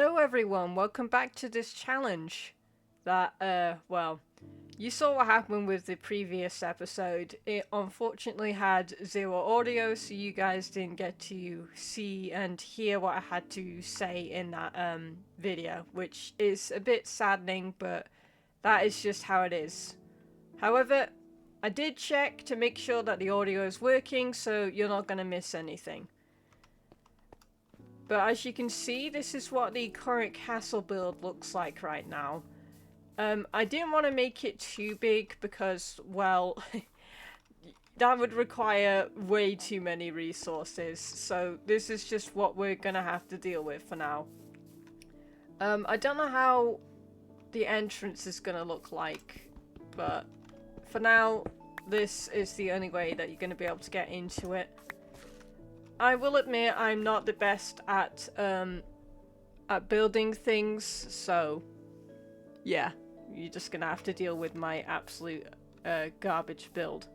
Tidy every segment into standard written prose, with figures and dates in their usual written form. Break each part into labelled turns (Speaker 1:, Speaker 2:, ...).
Speaker 1: Hello everyone, welcome back to this challenge that, well, you saw what happened with the previous episode. It unfortunately had zero audio, so you guys didn't get to see and hear what I had to say in that, video, which is a bit saddening, but that is just how it is. However, I did check to make sure that the audio is working, so you're not gonna miss anything. But as you can see, this is what the current castle build looks like right now. I didn't want to make it too big because, well, that would require way too many resources. So this is just what we're gonna have to deal with for now. I don't know how the entrance is gonna look like, but for now, this is the only way that you're gonna be able to get into it. I will admit I'm not the best at building things, so yeah, you're just gonna have to deal with my absolute garbage build.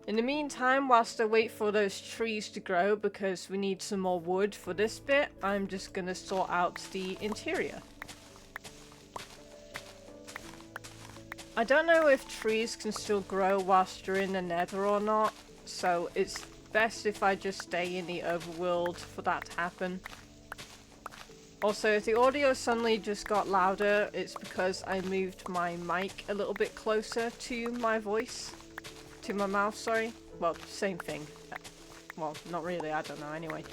Speaker 1: In the meantime, whilst I wait for those trees to grow because we need some more wood for this bit, I'm just gonna sort out the interior. I don't know if trees can still grow whilst you're in the nether or not, so it's best if I just stay in the overworld for that to happen. Also, if the audio suddenly just got louder, it's because I moved my mic a little bit closer to my voice. To my mouth, sorry. Well, same thing. Well, not really, I don't know, anyway.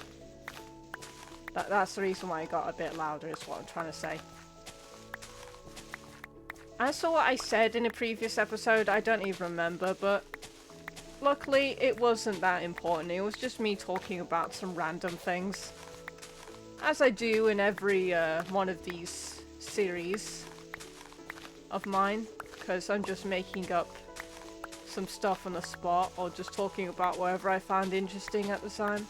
Speaker 1: That's the reason why it got a bit louder, is what I'm trying to say. As for what I said in a previous episode, I don't even remember, but luckily, it wasn't that important. It was just me talking about some random things. As I do in every one of these series of mine, because I'm just making up some stuff on the spot, or just talking about whatever I found interesting at the time.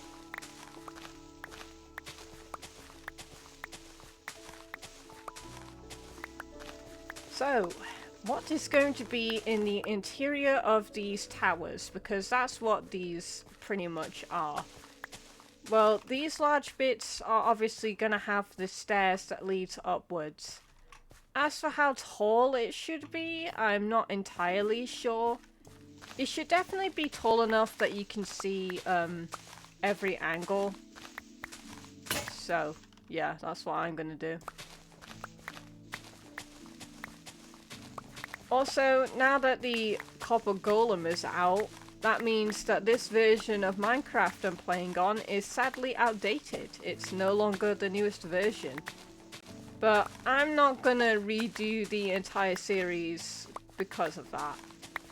Speaker 1: So, what is going to be in the interior of these towers? Because that's what these pretty much are. Well, these large bits are obviously going to have the stairs that lead upwards. As for how tall it should be, I'm not entirely sure. It should definitely be tall enough that you can see every angle. So, yeah, that's what I'm going to do. Also, now that the copper golem is out, that means that this version of Minecraft I'm playing on is sadly outdated. It's no longer the newest version. But I'm not gonna redo the entire series because of that.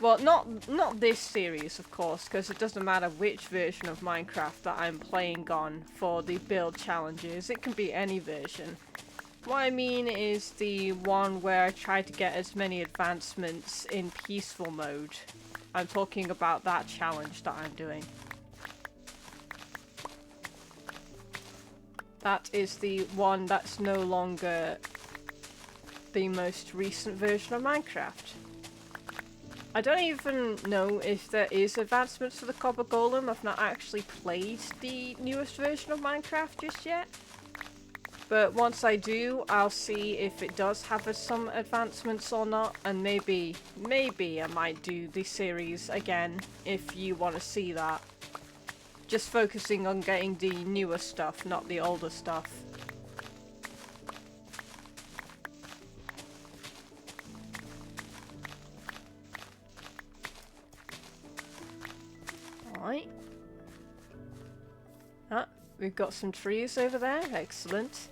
Speaker 1: Well, not this series, of course, because it doesn't matter which version of Minecraft that I'm playing on for the build challenges. It can be any version. What I mean is the one where I try to get as many advancements in peaceful mode. I'm talking about that challenge that I'm doing. That is the one that's no longer the most recent version of Minecraft. I don't even know if there is advancements for the Copper Golem. I've not actually played the newest version of Minecraft just yet. But once I do, I'll see if it does have some advancements or not, and maybe I might do the series again if you want to see that. Just focusing on getting the newer stuff, not the older stuff. Alright. Ah, we've got some trees over there, excellent.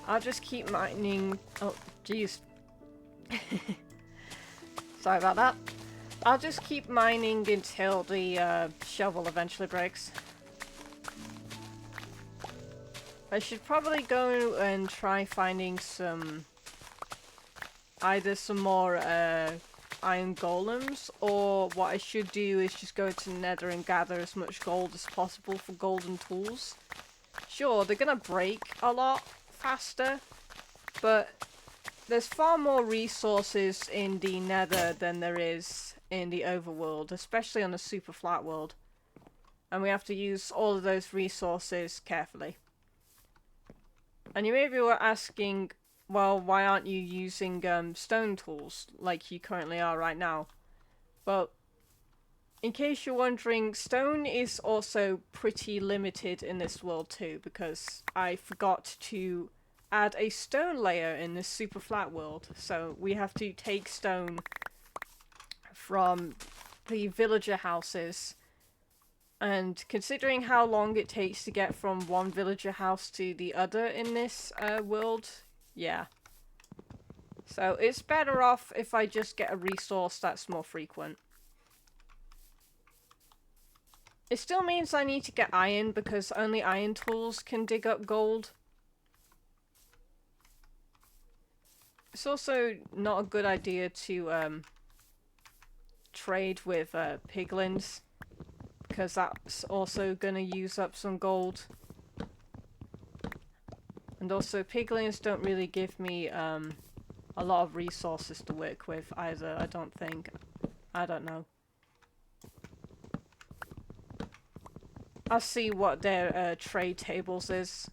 Speaker 1: I'll just keep mining. Oh, jeez. Sorry about that. I'll just keep mining until the shovel eventually breaks. I should probably go and try finding either some more iron golems, or what I should do is just go to Nether and gather as much gold as possible for golden tools. Sure, they're gonna break a lot faster, but there's far more resources in the Nether than there is in the overworld, especially on the super flat world. And we have to use all of those resources carefully. And you maybe were asking, well, why aren't you using stone tools like you currently are right now? Well, in case you're wondering, stone is also pretty limited in this world too, because I forgot to add a stone layer in this super flat world. So we have to take stone from the villager houses. And considering how long it takes to get from one villager house to the other in this world, yeah. So it's better off if I just get a resource that's more frequent. It still means I need to get iron because only iron tools can dig up gold. It's also not a good idea to trade with piglins, because that's also going to use up some gold. And also piglins don't really give me a lot of resources to work with either, I don't think. I don't know. I'll see what their trade tables is.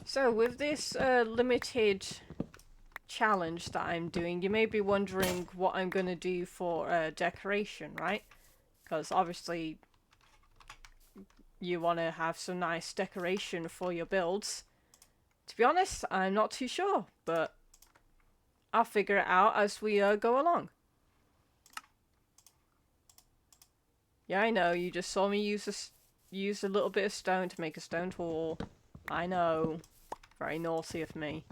Speaker 1: So with this limited challenge that I'm doing, you may be wondering what I'm going to do for decoration, right? Because obviously you want to have some nice decoration for your builds. To be honest, I'm not too sure, but I'll figure it out as we go along. Yeah, I know, you just saw me use a little bit of stone to make a stone tool. I know. Very naughty of me.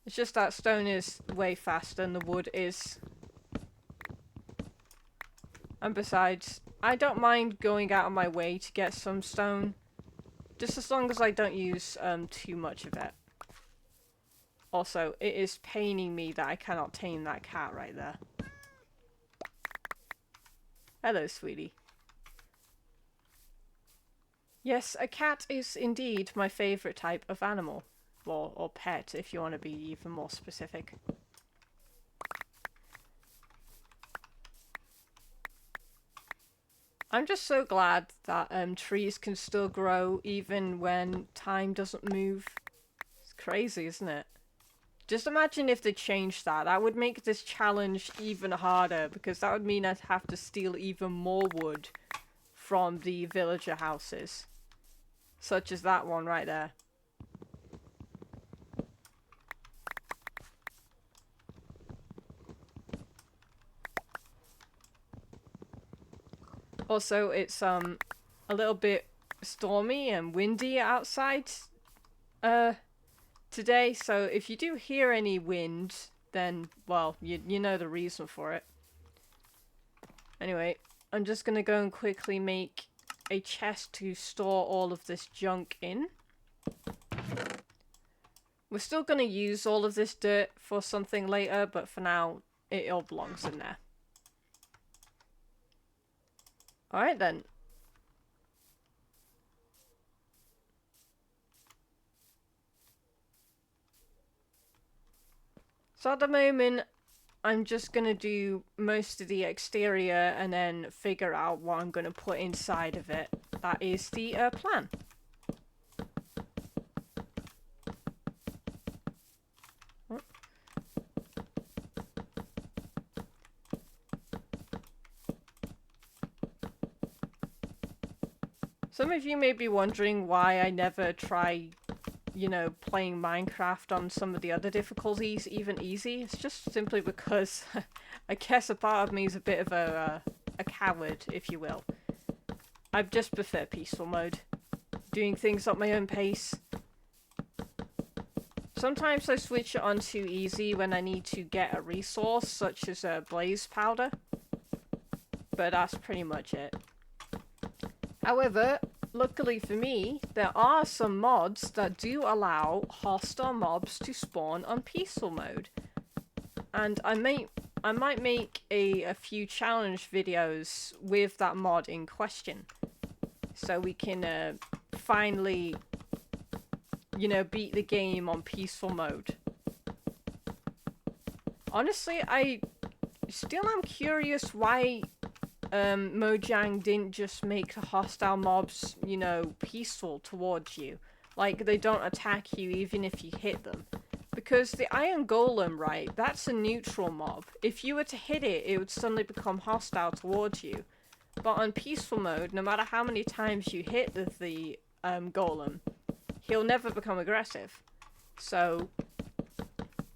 Speaker 1: It's just that stone is way faster than the wood is. And besides, I don't mind going out of my way to get some stone. Just as long as I don't use too much of it. Also, it is paining me that I cannot tame that cat right there. Hello, sweetie. Yes, a cat is indeed my favourite type of animal. Or pet, if you want to be even more specific. I'm just so glad that trees can still grow even when time doesn't move. It's crazy, isn't it? Just imagine if they changed that. That would make this challenge even harder, because that would mean I'd have to steal even more wood from the villager houses. Such as that one right there. Also, it's a little bit stormy and windy outside today, so if you do hear any wind, then, well, you know the reason for it. Anyway, I'm just gonna go and quickly make a chest to store all of this junk in. We're still gonna use all of this dirt for something later, but for now, it all belongs in there. Alright then. So at the moment, I'm just gonna do most of the exterior and then figure out what I'm gonna put inside of it. That is the plan. Some of you may be wondering why I never try, you know, playing Minecraft on some of the other difficulties, even easy. It's just simply because I guess a part of me is a bit of a coward, if you will. I just prefer peaceful mode. Doing things at my own pace. Sometimes I switch it on to easy when I need to get a resource, such as blaze powder. But that's pretty much it. However, luckily for me, there are some mods that do allow hostile mobs to spawn on peaceful mode. And I might make a few challenge videos with that mod in question. So we can finally, you know, beat the game on peaceful mode. Honestly, Still, I'm curious why Mojang didn't just make the hostile mobs, you know, peaceful towards you. Like, they don't attack you even if you hit them. Because the Iron Golem, right, that's a neutral mob. If you were to hit it, it would suddenly become hostile towards you. But on peaceful mode, no matter how many times you hit the Golem, he'll never become aggressive. So,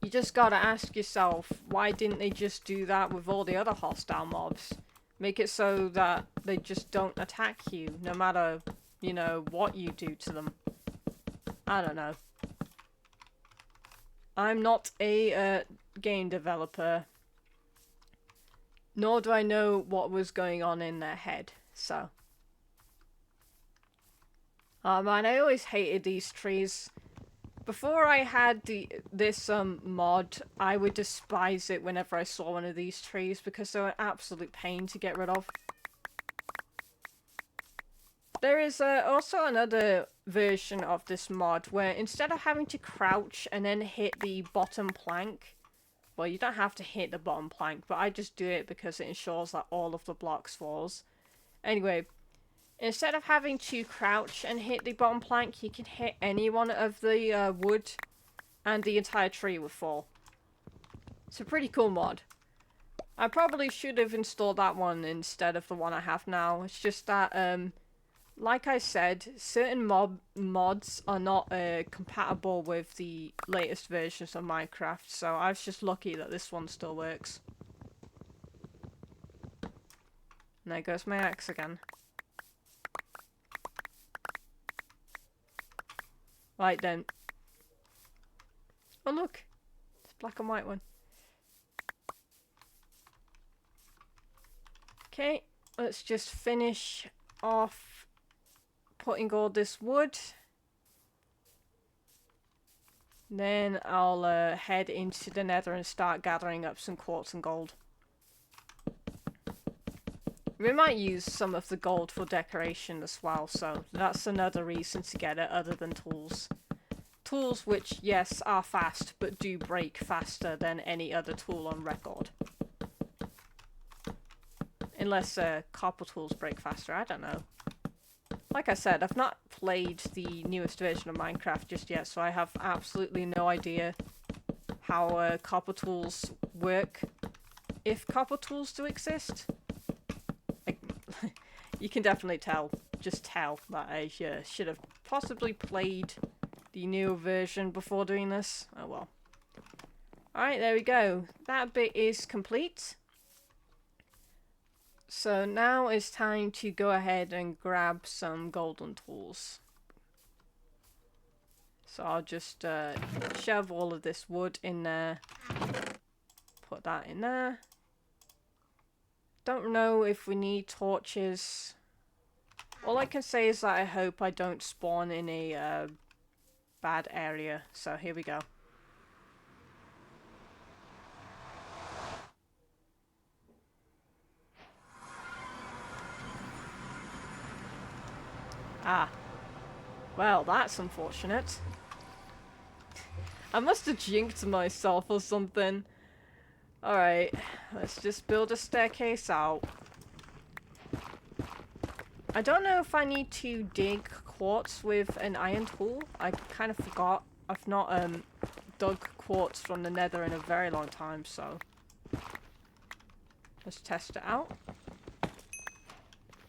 Speaker 1: you just gotta ask yourself, why didn't they just do that with all the other hostile mobs? Make it so that they just don't attack you, no matter, you know, what you do to them. I don't know. I'm not a game developer, nor do I know what was going on in their head, so. Oh man, I always hated these trees. Before I had this mod, I would despise it whenever I saw one of these trees because they're an absolute pain to get rid of. There is also another version of this mod where instead of having to crouch and then hit the bottom plank, well, you don't have to hit the bottom plank, but I just do it because it ensures that all of the blocks falls. Anyway, instead of having to crouch and hit the bottom plank, you can hit any one of the wood and the entire tree will fall. It's a pretty cool mod. I probably should have installed that one instead of the one I have now. It's just that, like I said, certain mods are not compatible with the latest versions of Minecraft, so I was just lucky that this one still works. And there goes my axe again. Right then. Oh look! It's a black and white one. Okay, let's just finish off putting all this wood. Then I'll head into the nether and start gathering up some quartz and gold. We might use some of the gold for decoration as well, so that's another reason to get it other than tools. Tools which, yes, are fast, but do break faster than any other tool on record. Unless copper tools break faster, I don't know. Like I said, I've not played the newest version of Minecraft just yet, so I have absolutely no idea how copper tools work. If copper tools do exist. You can definitely tell, just tell, that I should have possibly played the new version before doing this. Oh well. Alright, there we go. That bit is complete. So now it's time to go ahead and grab some golden tools. So I'll just shove all of this wood in there. Put that in there. Don't know if we need torches. All I can say is that I hope I don't spawn in a bad area. So here we go. Ah. Well, that's unfortunate. I must have jinxed myself or something. Alright, let's just build a staircase out. I don't know if I need to dig quartz with an iron tool. I kind of forgot. I've not dug quartz from the nether in a very long time, so let's test it out.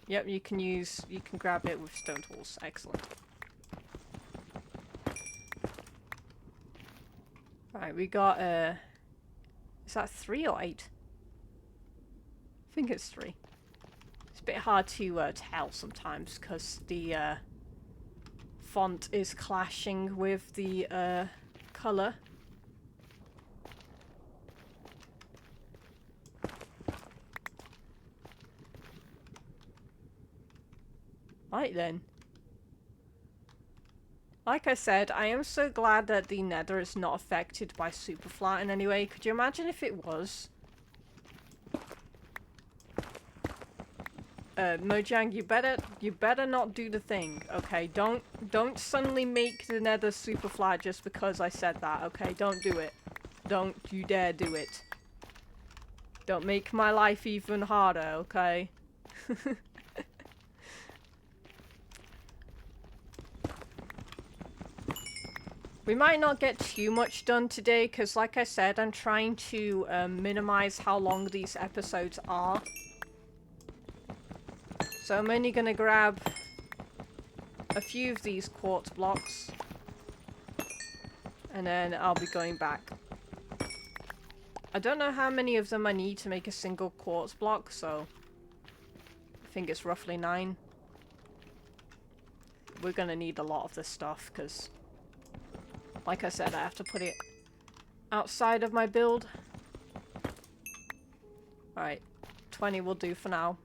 Speaker 1: Yep, you can grab it with stone tools. Excellent. Right, we got is that 3 or 8? I think it's 3. It's a bit hard to tell sometimes because the font is clashing with the color. Right then. Like I said, I am so glad that the nether is not affected by Superflat in any way. Could you imagine if it was? Mojang, you better not do the thing, okay? Don't suddenly make the nether Superflat just because I said that, okay? Don't do it. Don't you dare do it. Don't make my life even harder, okay? We might not get too much done today, because like I said, I'm trying to minimize how long these episodes are. So I'm only going to grab a few of these quartz blocks. And then I'll be going back. I don't know how many of them I need to make a single quartz block, so I think it's roughly 9. We're going to need a lot of this stuff, because like I said, I have to put it outside of my build. Alright, 20 will do for now.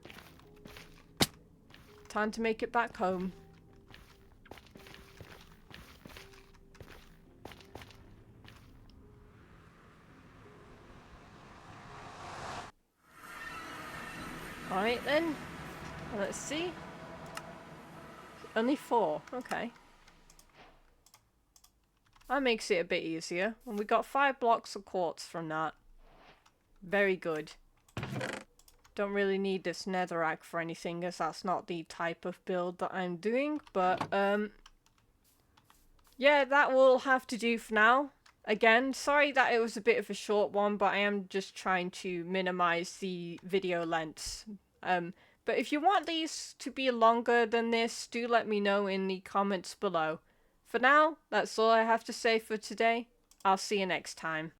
Speaker 1: Time to make it back home. Alright then, let's see. Only 4, okay. That makes it a bit easier. And we got 5 blocks of quartz from that. Very good. Don't really need this netherrack for anything, as that's not the type of build that I'm doing. But, yeah, that will have to do for now. Again, sorry that it was a bit of a short one, but I am just trying to minimize the video lengths. But if you want these to be longer than this, do let me know in the comments below. For now, that's all I have to say for today. I'll see you next time.